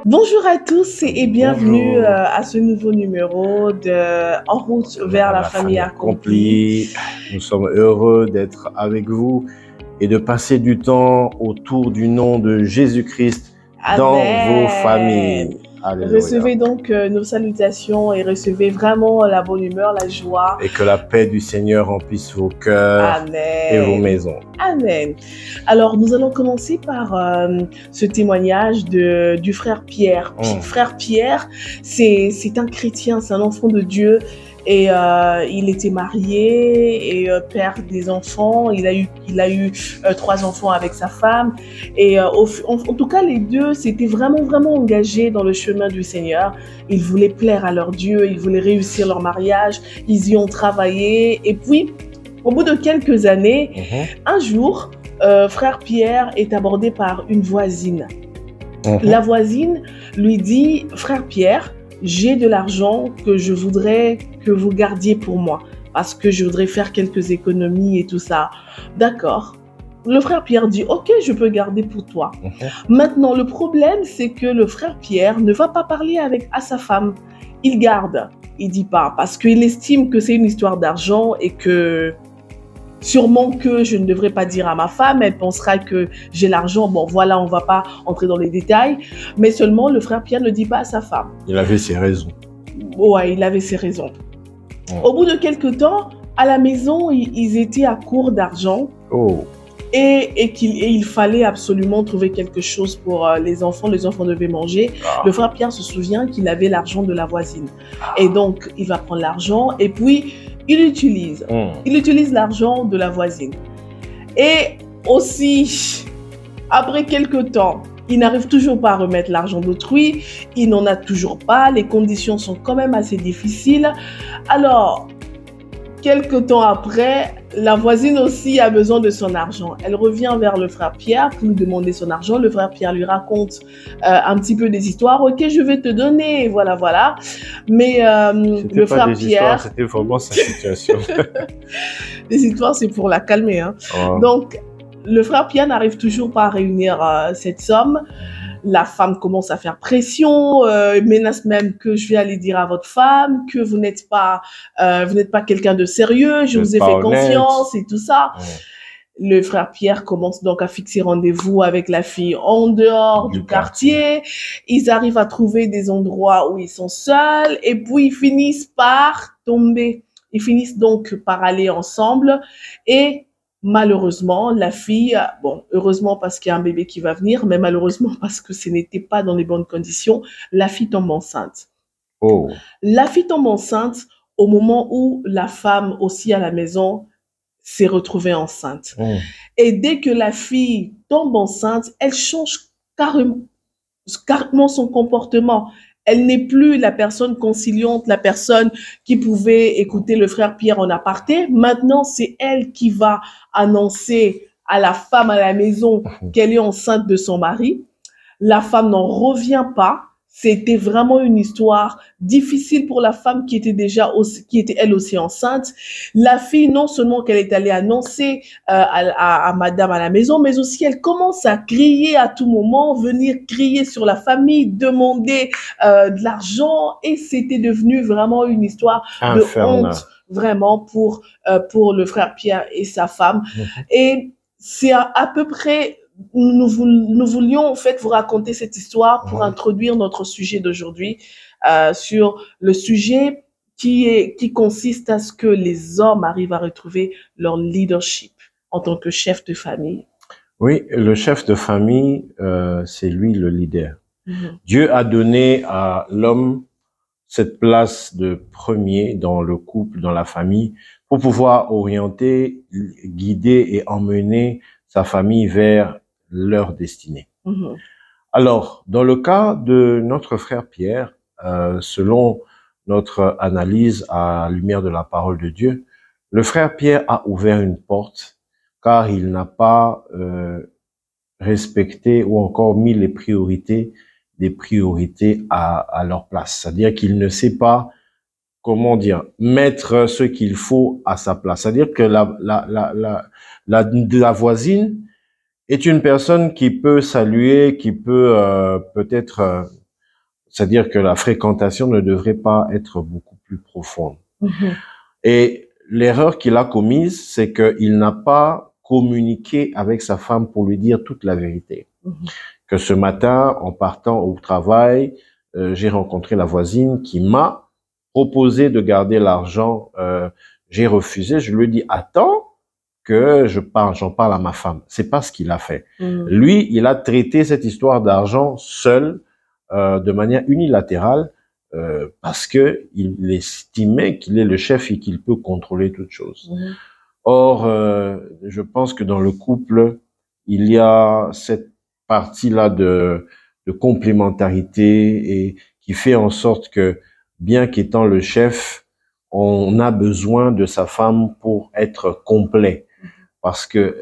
Bonjour à tous et bienvenue Bonjour. à ce nouveau numéro de En route vers la famille accomplie. Nous sommes heureux d'être avec vous et de passer du temps autour du nom de Jésus-Christ dans vos familles. Alléluia. Recevez donc nos salutations et recevez vraiment la bonne humeur, la joie. Et que la paix du Seigneur remplisse vos cœurs et vos maisons. Amen. Alors, nous allons commencer par ce témoignage du frère Pierre. Frère Pierre, c'est un chrétien, c'est un enfant de Dieu. Et il était marié et père des enfants. Il a eu 3 enfants avec sa femme. Et en tout cas, les deux s'étaient vraiment engagés dans le chemin du Seigneur. Ils voulaient plaire à leur Dieu, ils voulaient réussir leur mariage. Ils y ont travaillé. Et puis, au bout de quelques années, un jour, frère Pierre est abordé par une voisine. La voisine lui dit, frère Pierre, j'ai de l'argent que je voudrais que vous gardiez pour moi parce que je voudrais faire quelques économies et tout ça. D'accord. Le frère Pierre dit, ok, je peux garder pour toi. Maintenant, le problème, c'est que le frère Pierre ne va pas parler à sa femme. Il garde, il dit pas parce qu'il estime que c'est une histoire d'argent et que sûrement que je ne devrais pas dire à ma femme, elle pensera que j'ai l'argent. Bon, voilà, on ne va pas entrer dans les détails. Mais seulement, le frère Pierre ne dit pas à sa femme. Il avait ses raisons. Ouais, il avait ses raisons. Au bout de quelques temps, à la maison, ils étaient à court d'argent. Et il fallait absolument trouver quelque chose pour les enfants. Les enfants devaient manger. Le frère Pierre se souvient qu'il avait l'argent de la voisine. Et donc, il va prendre l'argent et puis il utilise l'argent de la voisine. Et aussi, après quelques temps, il n'arrive toujours pas à remettre l'argent d'autrui. Il n'en a toujours pas. Les conditions sont quand même assez difficiles. Alors, quelques temps après, la voisine aussi a besoin de son argent. Elle revient vers le frère Pierre pour lui demander son argent. Le frère Pierre lui raconte un petit peu des histoires. Ok, je vais te donner, voilà. Mais le frère Pierre... C'était vraiment sa situation. Les histoires, c'est pour la calmer. Hein. Donc, le frère Pierre n'arrive toujours pas à réunir cette somme. La femme commence à faire pression, menace même que je vais aller dire à votre femme que vous n'êtes pas quelqu'un de sérieux, je vous ai fait confiance et tout ça. Le frère Pierre commence donc à fixer rendez-vous avec la fille en dehors du quartier. Ils arrivent à trouver des endroits où ils sont seuls et puis ils finissent par tomber. Ils finissent donc par aller ensemble et malheureusement, la fille, bon, heureusement parce qu'il y a un bébé qui va venir, mais malheureusement parce que ce n'était pas dans les bonnes conditions, la fille tombe enceinte. La fille tombe enceinte au moment où la femme aussi à la maison s'est retrouvée enceinte. Et dès que la fille tombe enceinte, elle change carrément son comportement. Elle n'est plus la personne conciliante, la personne qui pouvait écouter le frère Pierre en aparté. Maintenant, c'est elle qui va annoncer à la femme à la maison qu'elle est enceinte de son mari. La femme n'en revient pas. C'était vraiment une histoire difficile pour la femme qui était elle aussi enceinte. La fille, non seulement qu'elle est allée annoncer à madame à la maison, mais aussi elle commence à crier à tout moment, venir crier sur la famille, demander de l'argent, et c'était devenu vraiment une histoire de honte, vraiment pour le frère Pierre et sa femme. Et c'est à peu près... Nous voulions en fait vous raconter cette histoire pour introduire notre sujet d'aujourd'hui sur le sujet qui consiste à ce que les hommes arrivent à retrouver leur leadership en tant que chef de famille. Oui, le chef de famille, c'est lui le leader. Dieu a donné à l'homme cette place de premier dans le couple, dans la famille, pour pouvoir orienter, guider et emmener sa famille vers leur destinée. Alors, dans le cas de notre frère Pierre, selon notre analyse à la lumière de la parole de Dieu, le frère Pierre a ouvert une porte car il n'a pas respecté ou encore mis des priorités à leur place. C'est-à-dire qu'il ne sait pas, comment dire, mettre ce qu'il faut à sa place. C'est-à-dire que la voisine est une personne qui peut saluer, qui peut peut-être c'est-à-dire que la fréquentation ne devrait pas être beaucoup plus profonde. Mhm. Et l'erreur qu'il a commise, c'est qu'il n'a pas communiqué avec sa femme pour lui dire toute la vérité. Mhm. Que ce matin, en partant au travail, j'ai rencontré la voisine qui m'a proposé de garder l'argent. J'ai refusé. Je lui ai dit, attends que j'en parle à ma femme. C'est pas ce qu'il a fait. Mhm. Lui, il a traité cette histoire d'argent seul, de manière unilatérale, parce que il estimait qu'il est le chef et qu'il peut contrôler toute chose. Mhm. Or, je pense que dans le couple, il y a cette partie-là de complémentarité et qui fait en sorte que, bien qu'étant le chef, on a besoin de sa femme pour être complet. Parce que,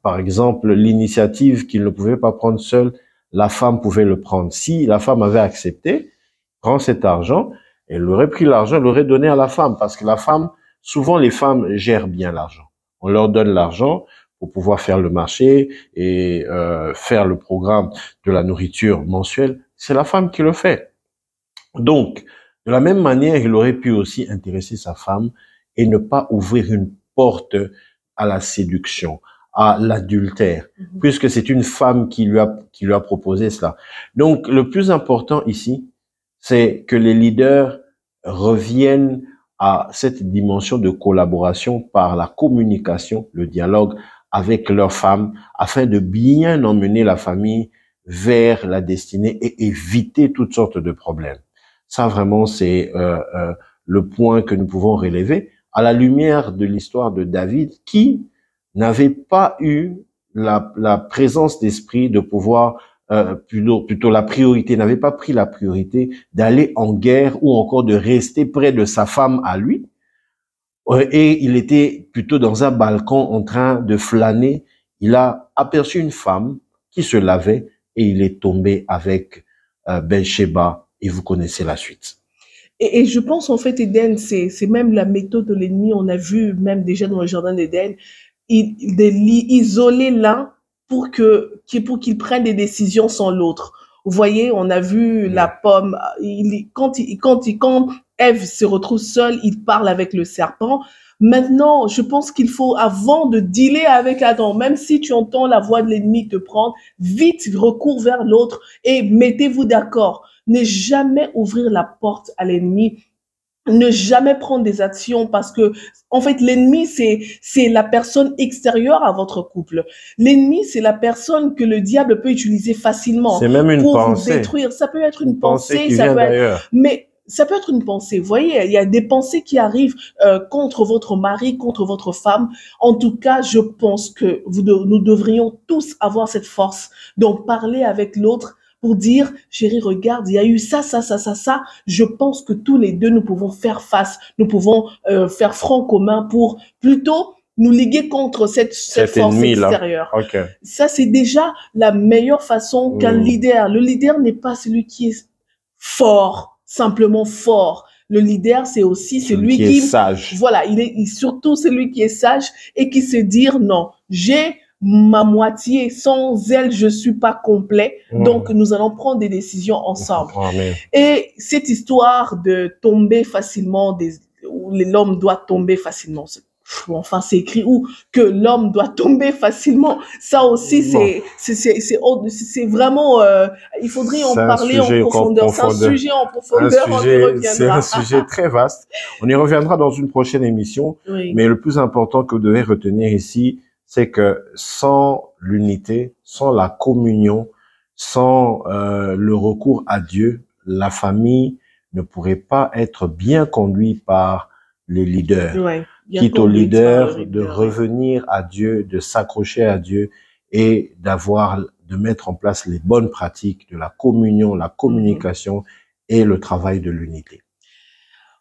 par exemple, l'initiative qu'il ne pouvait pas prendre seul, la femme pouvait le prendre. Si la femme avait accepté, prend cet argent, elle aurait pris l'argent, elle l'aurait donné à la femme. Parce que la femme, souvent les femmes gèrent bien l'argent. On leur donne l'argent pour pouvoir faire le marché et faire le programme de la nourriture mensuelle. C'est la femme qui le fait. Donc, de la même manière, il aurait pu aussi intéresser sa femme et ne pas ouvrir une porte à la séduction, à l'adultère, puisque c'est une femme qui lui a proposé cela. Donc, le plus important ici, c'est que les leaders reviennent à cette dimension de collaboration par la communication, le dialogue avec leurs femmes, afin de bien emmener la famille vers la destinée et éviter toutes sortes de problèmes. Ça, vraiment, c'est le point que nous pouvons relever à la lumière de l'histoire de David, qui n'avait pas eu la présence d'esprit de pouvoir, plutôt la priorité, n'avait pas pris la priorité d'aller en guerre ou encore de rester près de sa femme à lui. Et il était plutôt dans un balcon en train de flâner. Il a aperçu une femme qui se lavait et il est tombé avec Bathsheba. Et vous connaissez la suite. Et je pense, en fait, Éden, c'est même la méthode de l'ennemi. On a vu, même déjà dans le jardin d'Éden, isoler l'un pour qu'il prenne des décisions sans l'autre. Vous voyez, on a vu la pomme, quand Ève se retrouve seule, il parle avec le serpent. Maintenant, je pense qu'il faut, avant de dealer avec Adam, même si tu entends la voix de l'ennemi te prendre, vite recours vers l'autre et mettez-vous d'accord. Ne jamais ouvrir la porte à l'ennemi. Ne jamais prendre des actions parce que, en fait, l'ennemi, c'est la personne extérieure à votre couple. L'ennemi, c'est la personne que le diable peut utiliser facilement. C'est même une pour pensée. Vous détruire. Ça peut être une pensée, qui ça vient peut d'ailleurs. mais ça peut être une pensée. Vous voyez, il y a des pensées qui arrivent contre votre mari, contre votre femme. En tout cas, je pense que nous devrions tous avoir cette force d'en parler avec l'autre pour dire, chérie, regarde, il y a eu ça. Je pense que tous les deux, nous pouvons faire face, nous pouvons faire front commun pour plutôt nous liguer contre cette force extérieure. Okay. Ça, c'est déjà la meilleure façon qu'un leader. Le leader n'est pas celui qui est fort, simplement fort. Le leader, c'est aussi celui qui est sage. Voilà, il est surtout celui qui est sage et qui sait dire non, j'ai ma moitié, sans elle, je suis pas complet. Donc, nous allons prendre des décisions ensemble. Amen. Et cette histoire de tomber facilement, où l'homme doit tomber facilement, enfin, c'est écrit où que l'homme doit tomber facilement. Ça aussi, c'est vraiment, il faudrait en parler en profondeur. C'est un sujet en profondeur. C'est un sujet très vaste. On y reviendra dans une prochaine émission. Oui. Mais le plus important que vous devez retenir ici, c'est que sans l'unité, sans la communion, sans le recours à Dieu, la famille ne pourrait pas être bien conduite par les leaders. Ouais, quitte aux leaders de revenir à Dieu, de s'accrocher à Dieu et de mettre en place les bonnes pratiques de la communion, la communication et le travail de l'unité.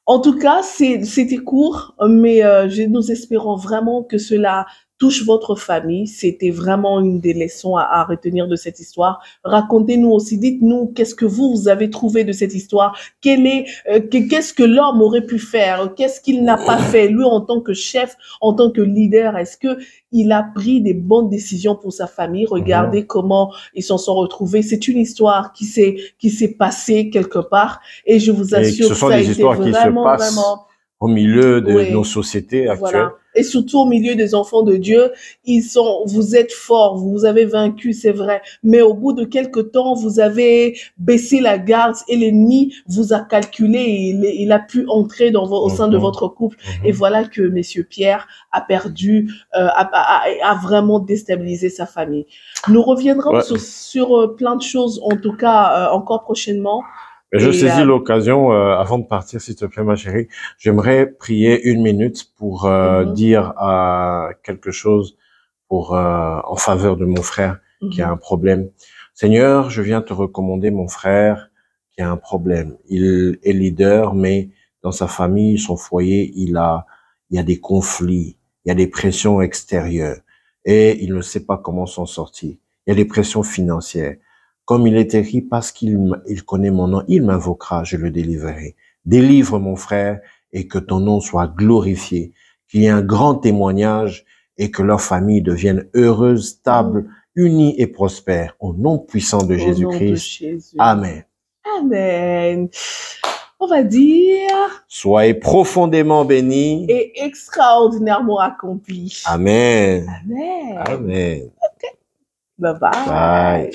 En tout cas, c'était court, mais nous espérons vraiment que cela touche votre famille. C'était vraiment une des leçons à retenir de cette histoire. Racontez-nous aussi, dites-nous qu'est-ce que vous avez trouvé de cette histoire. Qu'est-ce que l'homme aurait pu faire? Qu'est-ce qu'il n'a pas fait? Lui, en tant que chef, en tant que leader, est-ce que il a pris des bonnes décisions pour sa famille? Regardez comment ils s'en sont retrouvés. C'est une histoire qui s'est passée quelque part, et je vous assure que ce sont des histoires qui se passent au milieu de nos sociétés actuelles. Voilà. Et surtout au milieu des enfants de Dieu, vous êtes forts, vous avez vaincu, c'est vrai. Mais au bout de quelques temps, vous avez baissé la garde et l'ennemi vous a calculé et il a pu entrer au sein de votre couple. Et voilà que Monsieur Pierre a perdu, a vraiment déstabilisé sa famille. Nous reviendrons sur plein de choses, en tout cas, encore prochainement. Je saisis l'occasion, avant de partir, s'il te plaît, ma chérie, j'aimerais prier 1 minute pour dire quelque chose en faveur de mon frère qui a un problème. Seigneur, je viens te recommander mon frère qui a un problème. Il est leader, mais dans sa famille, son foyer, il y a des conflits, il y a des pressions extérieures et il ne sait pas comment s'en sortir. Il y a des pressions financières. Comme il est écrit, parce qu'il connaît mon nom, il m'invoquera, je le délivrerai. Délivre mon frère et que ton nom soit glorifié, qu'il y ait un grand témoignage et que leur famille devienne heureuse, stable, unie et prospère. Au nom puissant de Jésus-Christ. Amen. Amen. On va dire... Soyez profondément bénis. Et extraordinairement accomplis. Amen. Amen. Amen. Okay. Bye-bye. Bye.